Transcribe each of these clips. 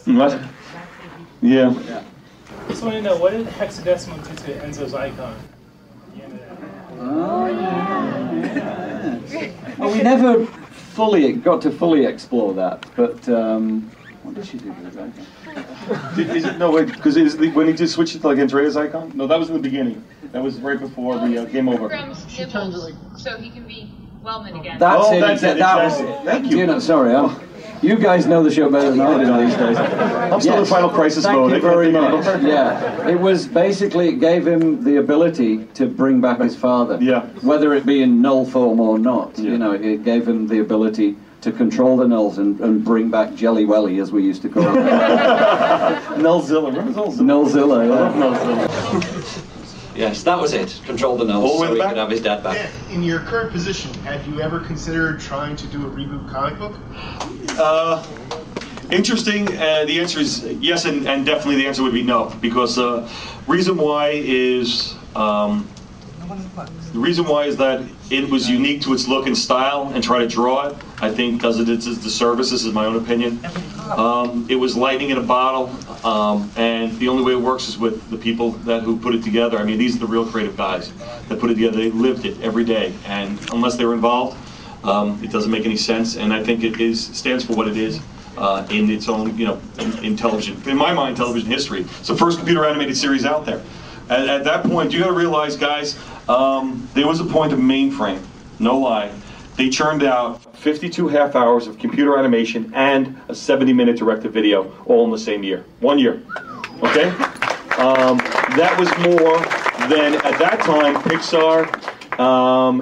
What? Yeah. I just want to know, what did hexadecimal do to Enzo's icon? Oh, yeah. Well, we never got to fully explore that, but what did she do to his icon? No, wait, because when he just switched it to like Andrea's icon? No, that was in the beginning. That was right before the game over. She turns it like... So he can be Wellman again. That's it. That's it. That Exactly. was it. Thank you. You know, sorry, you guys know the show better than I do these days. I'm still in Final Crisis mode. Thank you very much. Yeah, it was basically, it gave him the ability to bring back his father. Yeah. Whether it be in null form or not. Yeah. You know, it gave him the ability to control the nulls and bring back Jelly Welly, as we used to call him. Nullzilla. Remember Nullzilla? Nullzilla, yeah. I love Nullzilla. Yes, that was it. Control the nulls so he could have his dad back. Yeah, in your current position, have you ever considered trying to do a reboot comic book? Interesting. The answer is yes, and definitely the answer would be no, because reason why is that it was unique to its look and style, and try to draw it, I think, does it its disservice. This is my own opinion. It was lightning in a bottle, and the only way it works is with the people who put it together. I mean, these are the real creative guys that put it together. They lived it every day, and unless they were involved, it doesn't make any sense. And I think it stands for what it is in its own, in television. In my mind, television history. It's the first computer animated series out there. At that point, you got to realize, guys, there was a point of Mainframe. No lie. They churned out 52 half hours of computer animation and a 70-minute direct-to-video all in the same year. 1 year. Okay? That was more than, at that time, Pixar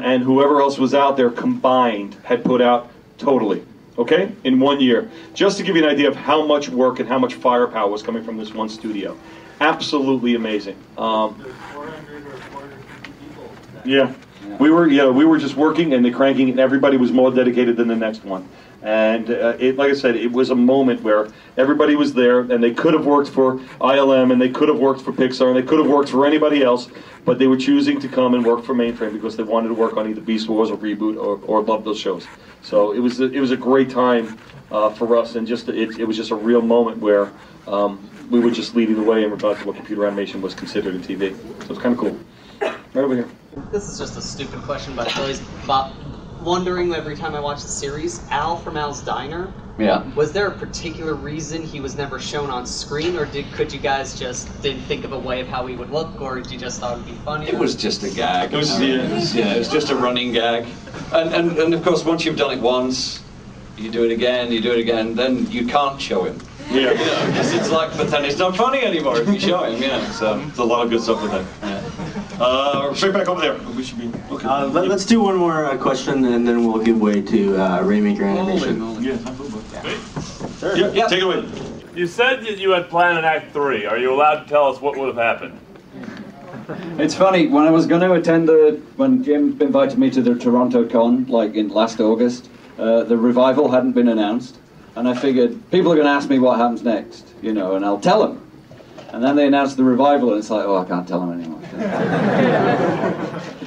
and whoever else was out there combined had put out totally. Okay? In 1 year. Just to give you an idea of how much work and how much firepower was coming from this one studio. Absolutely amazing. 400 or 450 people. Yeah. We were just working and cranking, and everybody was more dedicated than the next one. And like I said, it was a moment where everybody was there, and they could have worked for ILM, and they could have worked for Pixar, and they could have worked for anybody else, but they were choosing to come and work for Mainframe because they wanted to work on either Beast Wars or ReBoot or love those shows. So it was a great time for us, and it was just a real moment where we were just leading the way in regards to what computer animation was considered in TV. So it's kind of cool. Right over here. This is just a stupid question, but I always wondering every time I watch the series, Al from Al's Diner. Yeah. Was there a particular reason he was never shown on screen, or could you guys just didn't think of a way of how he would look, or did you just thought it'd be funny? It was just a gag. It was just a running gag. And of course, once you've done it once, you do it again, then you can't show him. Yeah. Because it's like, but then it's not funny anymore if you show him, So there's a lot of good stuff with that. Straight back over there. We should be. Okay. Let's do one more question, and then we'll give way to Rainmaker Animation. Yeah, take it away. You said that you had planned an Act 3. Are you allowed to tell us what would have happened? It's funny, when I was going to attend when Jim invited me to the Toronto Con, like in last August, the revival hadn't been announced, and I figured people are going to ask me what happens next, and I'll tell them. And then they announced the revival, and it's like, oh, I can't tell them anymore.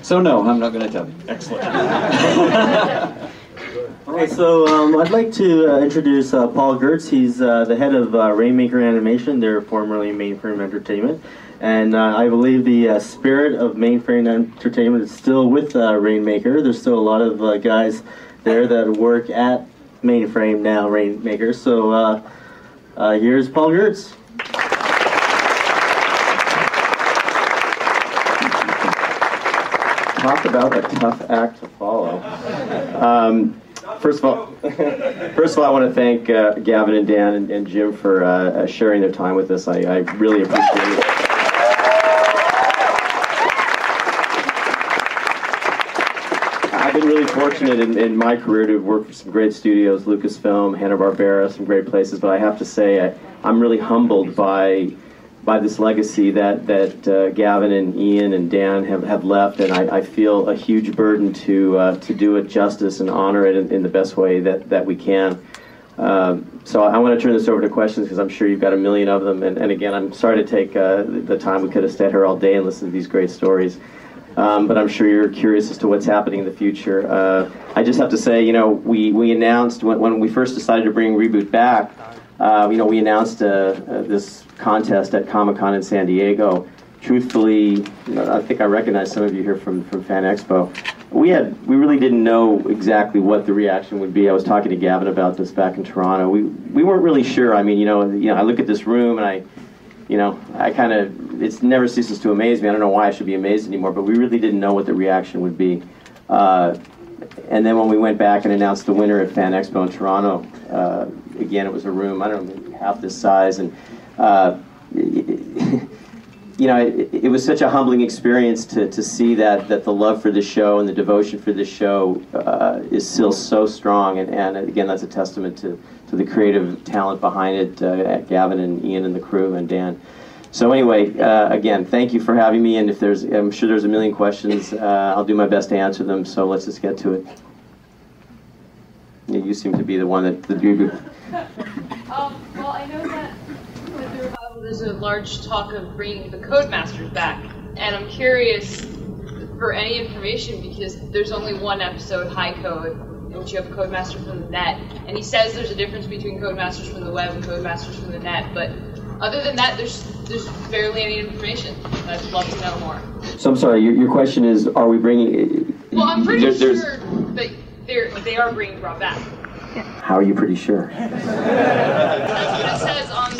So no, I'm not going to tell you. Excellent. Okay, so I'd like to introduce Paul Gertz. He's the head of Rainmaker Animation. They're formerly Mainframe Entertainment. And I believe the spirit of Mainframe Entertainment is still with Rainmaker. There's still a lot of guys there that work at Mainframe now, Rainmaker. So here's Paul Gertz. Talk about a tough act to follow. First of all, I want to thank Gavin and Dan and Jim for sharing their time with us. I really appreciate it. I've been really fortunate in my career to work for some great studios, Lucasfilm, Hanna-Barbera, some great places, but I have to say I'm really humbled by this legacy that Gavin and Ian and Dan have left, and I feel a huge burden to do it justice and honor it in the best way that we can. So I want to turn this over to questions because I'm sure you've got a million of them, and again, I'm sorry to take the time. We could have stayed here all day and listened to these great stories. but I'm sure you're curious as to what's happening in the future. I just have to say, you know, we announced when we first decided to bring ReBoot back, you know, we announced this contest at Comic-Con in San Diego. Truthfully, you know, I think I recognize some of you here from Fan Expo. We really didn't know exactly what the reaction would be. I was talking to Gavin about this back in Toronto. We weren't really sure. I mean, you know, I look at this room and I kind of, it never ceases to amaze me. I don't know why I should be amazed anymore, but we really didn't know what the reaction would be. And then when we went back and announced the winner at Fan Expo in Toronto, again, it was a room, I don't know, maybe half this size, and you know, it was such a humbling experience to see that the love for this show and the devotion for this show is still so strong, and again, that's a testament to the creative talent behind it, at Gavin and Ian and the crew and Dan. So anyway, again, thank you for having me, and I'm sure there's a million questions. I'll do my best to answer them, so let's just get to it. Yeah, you seem to be the one that Well, I know that with the revival there's a large talk of bringing the Codemasters back, and I'm curious for any information because there's only one episode, High Code, in which you have a Codemaster from the net, and he says there's a difference between Codemasters from the web and Codemasters from the net, but other than that, there's barely any information. I'd love to know more. So I'm sorry, your question is, are we bringing... Well, I'm pretty sure that they are being brought back. How are you pretty sure? That's what it says on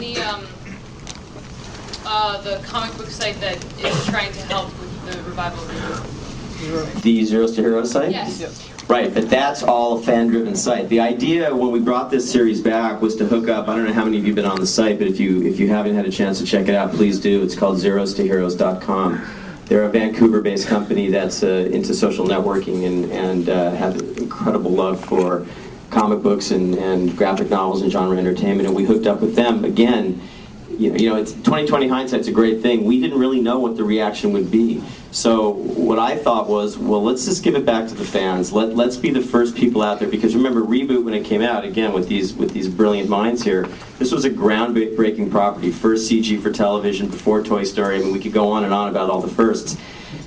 the comic book site that is trying to help with the revival of The Zeros to Heroes site? Yes. Right, but that's all a fan-driven site. The idea when we brought this series back was to hook up, I don't know how many of you have been on the site, but if you haven't had a chance to check it out, please do. It's called zerostoheroes.com. They're a Vancouver-based company that's into social networking and have incredible love for comic books and graphic novels and genre entertainment, and we hooked up with them. Again, you know, it's 20/20 hindsight's a great thing. We didn't really know what the reaction would be. So what I thought was, well, let's just give it back to the fans. Let's be the first people out there, because remember, ReBoot, when it came out, again, with these brilliant minds here, this was a groundbreaking property. First CG for television, before Toy Story. I mean, we could go on and on about all the firsts.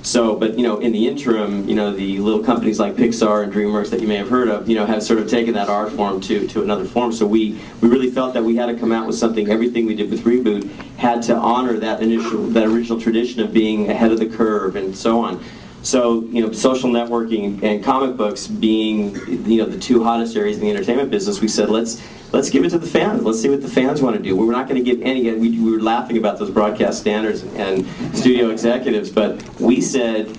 So, but, you know, in the interim, you know, the little companies like Pixar and DreamWorks that you may have heard of, you know, have sort of taken that art form to another form. So we really felt that we had to come out with something. Everything we did with ReBoot had to honor that original tradition of being ahead of the curve and so on. So, you know, social networking and comic books being, you know, the two hottest areas in the entertainment business, we said, let's give it to the fans. Let's see what the fans want to do. We're not going to give any, we were laughing about those broadcast standards and studio executives, but we said,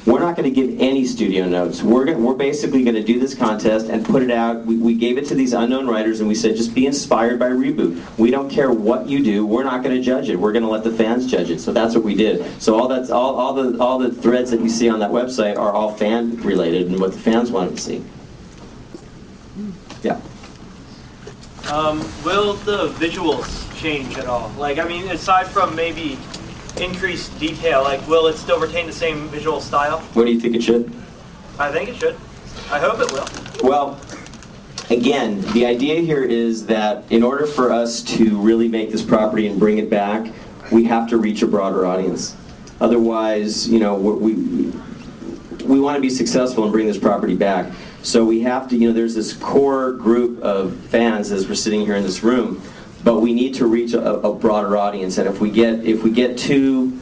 we're not going to give any studio notes. We're basically going to do this contest and put it out. We gave it to these unknown writers, and we said, just be inspired by ReBoot. We don't care what you do. We're not going to judge it. We're going to let the fans judge it. So that's what we did. So all the threads that you see on that website are all fan related and what the fans wanted to see. Yeah. Will the visuals change at all? Like, I mean, aside from maybe increased detail, like, will it still retain the same visual style? What do you think it should? I think it should. I hope it will. Well, again, the idea here is that in order for us to really make this property and bring it back, we have to reach a broader audience. Otherwise, you know, we want to be successful and bring this property back. So we have to, you know, there's this core group of fans as we're sitting here in this room, but we need to reach a broader audience. And if we get too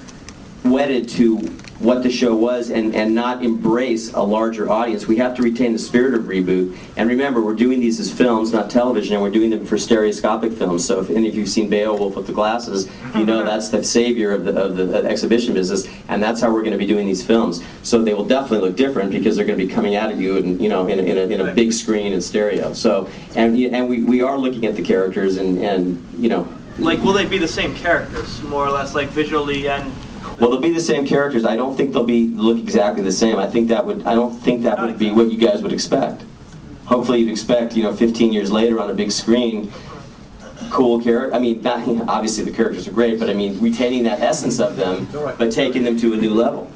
wedded to what the show was and not embrace a larger audience, we have to retain the spirit of ReBoot. And remember, we're doing these as films, not television, and we're doing them for stereoscopic films. So if any of you've seen Beowulf with the glasses, you know that's the savior of the exhibition business, and that's how we're going to be doing these films. So they will definitely look different because they're going to be coming out at you, and you know, in a big screen and stereo. So and we are looking at the characters and you know. Like, will they be the same characters, more or less, like visually and? Well, they'll be the same characters. I don't think they'll look exactly the same. I don't think that would be what you guys would expect. Hopefully you'd expect, you know, 15 years later on a big screen, cool character. I mean, obviously the characters are great, but I mean, retaining that essence of them, but taking them to a new level.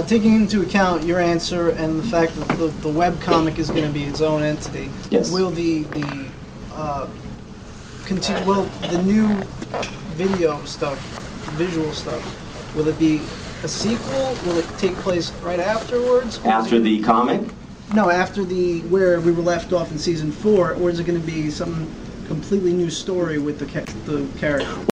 Taking into account your answer and the fact that the webcomic is going to be its own entity, yes. Will the new video stuff, visual stuff, will it be a sequel? Will it take place right afterwards? After the comic? No, after where we were left off in season 4, or is it going to be some completely new story with the character?